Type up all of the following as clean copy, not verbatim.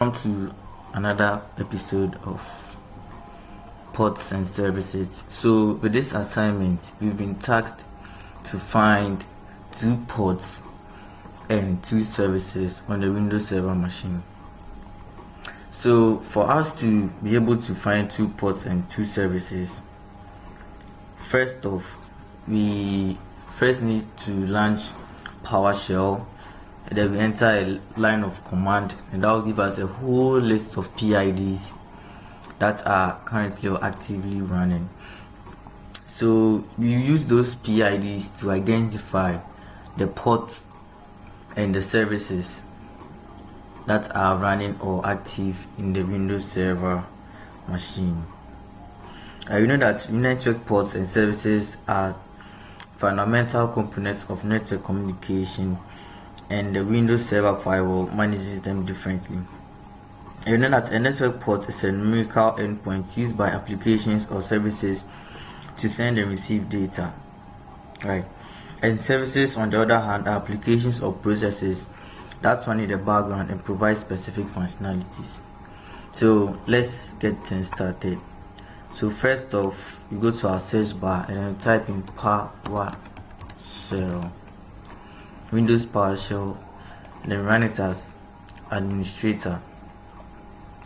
Welcome to another episode of Ports and Services. So with this assignment, we've been tasked to find 2 ports and 2 services on the Windows Server machine. So for us to be able to find 2 ports and 2 services, first off, we first need to launch PowerShell. And then we enter a line of command, and that will give us a whole list of PIDs that are currently or actively running. So we use those PIDs to identify the ports and the services that are running or active in the Windows Server machine. You know that network ports and services are fundamental components of network communication, and the Windows Server firewall manages them differently. You know that a network port is a numerical endpoint used by applications or services to send and receive data, right? And services, on the other hand, are applications or processes that run in the background and provide specific functionalities. So let's get things started. So first off, you go to our search bar and then type in PowerShell, Windows PowerShell, then run it as administrator,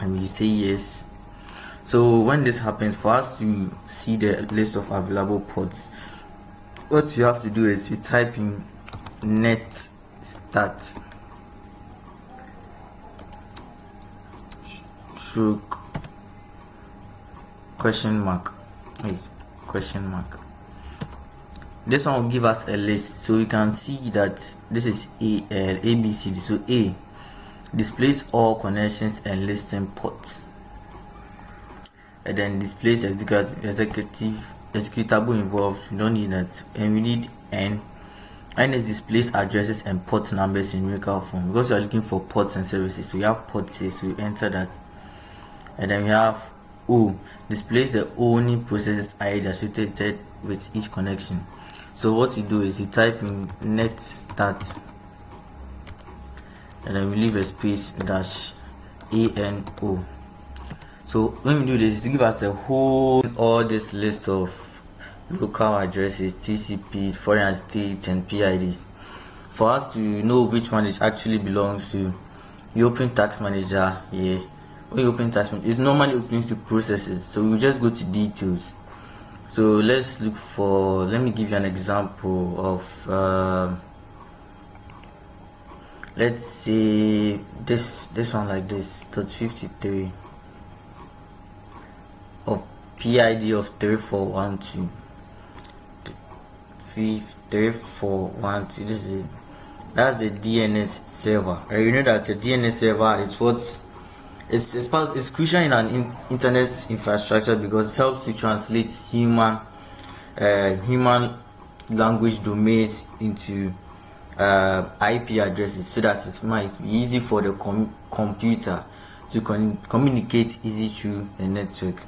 and you say yes. So when this happens, for us to see the list of available ports, what you have to do is you type in net start stroke question mark. This one will give us a list, so we can see that this is ABCD. So A displays all connections and listing ports, and then displays executable involved. We don't need that, and we need N. N is displays addresses and port numbers in numerical form, because we are looking for ports and services. So we have ports here, so we enter that, and then we have O displays the only processes ID associated with each connection. So what you do is you type in net start, and then we leave a space dash ANO. So when we do this, it gives us a whole all this list of local addresses, TCPs, foreign states, and PIDs. For us to know which one it actually belongs to, you open Task Manager here. When you open Task Manager, it normally opens to processes, so we just go to details. So let's look for, let me give you an example of let's say this one like this, .53 of PID of 3412 3412. This is that's the DNS server. And you know that the DNS server is what it's crucial in an internet infrastructure, because it helps to translate human language domains into IP addresses, so that it might be easy for the computer to communicate easy through the network.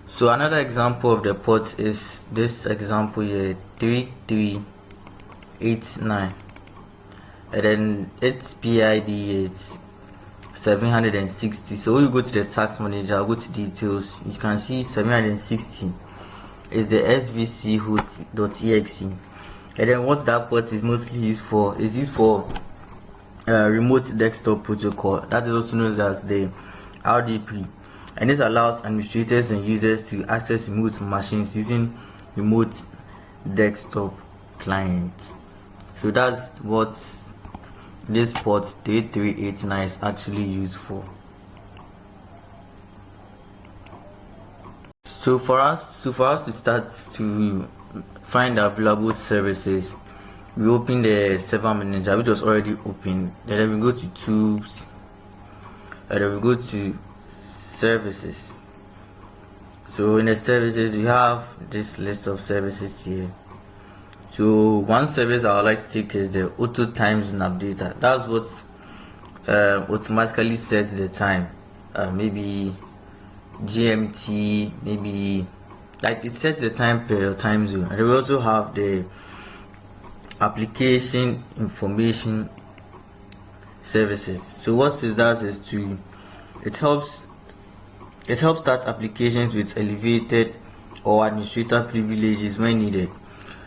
So another example of the port is this example here, 3389, and then its PID is 760. So when you go to the Task Manager, go to details, you can see 760 is the svc host.exe, and then what that port is mostly used for is used for remote desktop protocol, that is also known as the RDP, and this allows administrators and users to access remote machines using remote desktop clients. So that's what this port 3389 is actually used for. So for us to start to find available services, we open the Server Manager, which was already open. Then we go to Tools, and then we go to Services. So in the services, we have this list of services here. So one service I would like to take is the auto time zone updater. That's what automatically sets the time, maybe GMT, maybe like it sets the time per time zone. And we also have the application information services. So what it does is it helps start applications with elevated or administrator privileges when needed.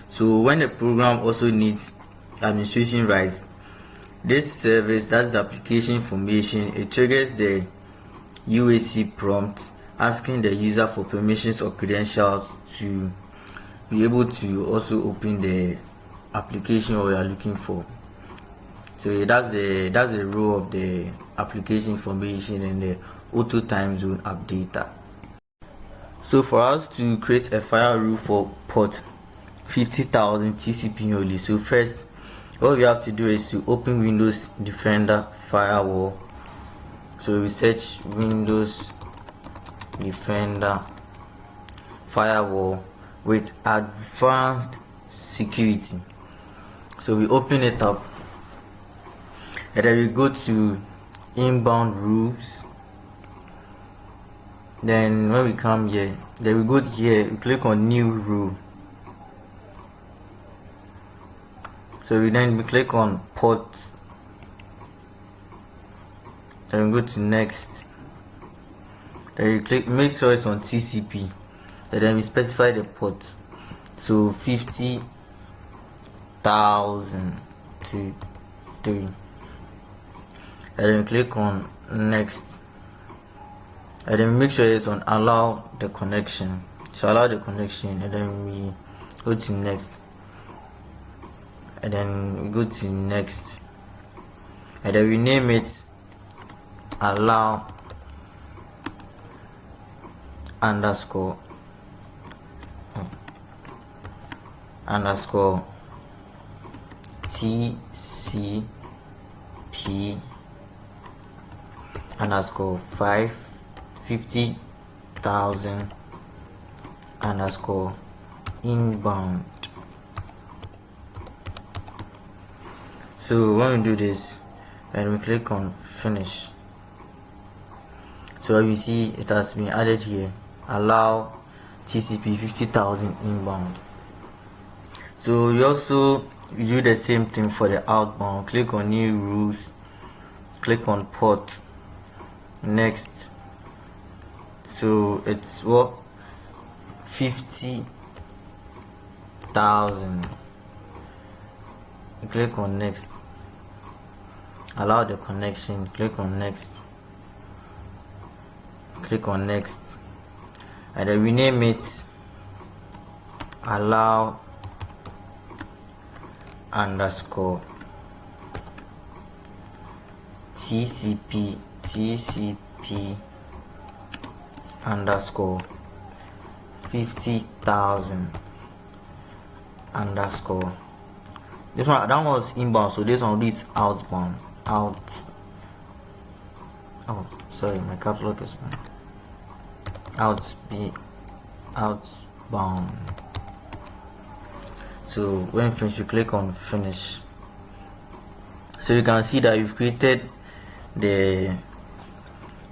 So when the program also needs administration rights, this service, that's the application information, it triggers the UAC prompt asking the user for permissions or credentials to be able to also open the application or you are looking for. So that's the role of the application information and the auto time zone updater. So for us to create a file rule for port 50,000 TCP only, so first what we have to do is to open Windows Defender Firewall. So we search Windows Defender Firewall with advanced security. So we open it up and then we go to inbound rules. Then when we come here, then we go here, we click on new rule. So we click on port, then we go to next, then we click, make sure it's on TCP, and then we specify the port, so 50,000 to 3, and then we click on next, and then we make sure it's on allow the connection, so allow the connection, and then we go to next, and then we go to next, and then we name it allow underscore TCP underscore 50,000 underscore inbound. So when we do this and we click on finish, so you see it has been added here, allow TCP 50,000 inbound. So you also do the same thing for the outbound. Click on new rules, click on port, next, so it's what, 50,000. Click on next, allow the connection, click on next, click on next, and then we name it allow underscore TCP underscore 50,000 underscore. This one, that was inbound, so this one is outbound. Oh, sorry, my caps lock is outbound. So when finished, you click on finish. So you can see that you've created the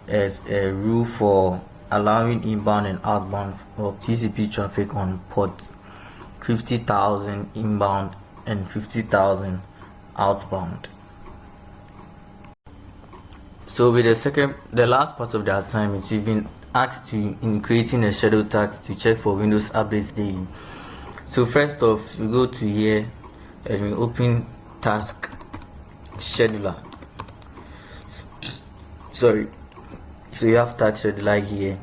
a rule for allowing inbound and outbound of TCP traffic on port 50,000 inbound and 50,000 outbound. So with the last part of the assignment, we've been asked to in creating a schedule task to check for Windows updates daily. So first off, we go to here and we open task scheduler. Sorry, so you have task scheduler here.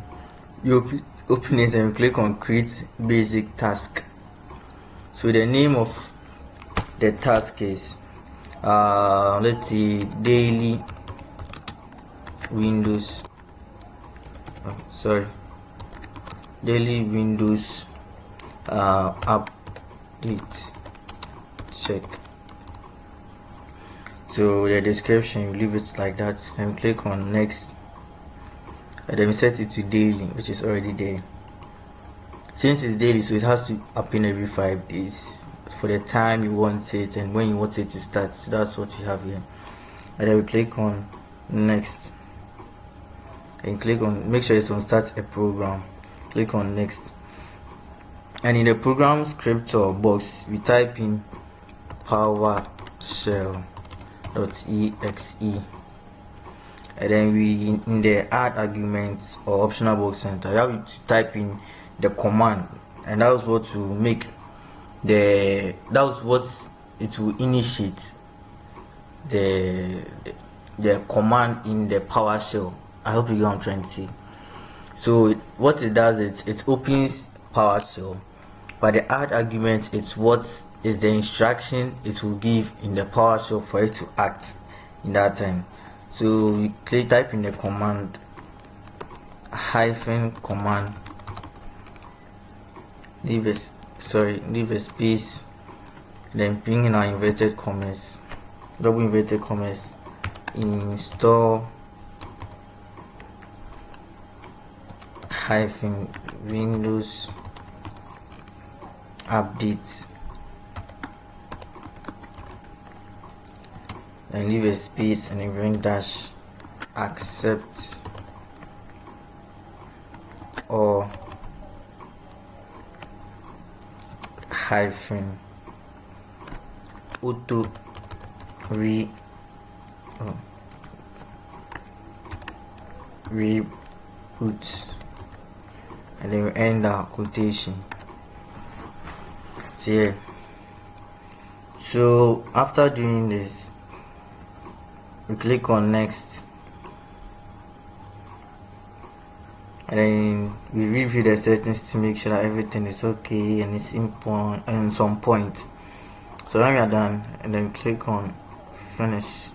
You open it and click on create basic task. So the name of the task is let's see, daily Windows daily Windows updates check. So the description, you leave it like that and click on next, and then we set it to daily, which is already there. Since it's daily, so it has to happen every 5 days for the time you want it and when you want it to start. So that's what we have here, and then we click on next and click on, make sure it's on start a program, click on next, and in the program script or box we type in PowerShell .exe, and then we in the add arguments or optional box center, you have to type in the command, and that was what will make that was what it will initiate the command in the PowerShell. I hope you get what I'm trying to say. So what it does is it opens PowerShell, but the add argument is what is the instruction it will give in the PowerShell for it to act in that time. So we type in the command -command, leave a space, then bring in our inverted commas, double inverted commas, install -Windows updates, and leave a space and then bring dash accept or auto reboot, and then we end our quotation. So yeah, so after doing this, we click on next, and then we review the settings to make sure that everything is okay and it's in some point. So when we are done, and then click on finish.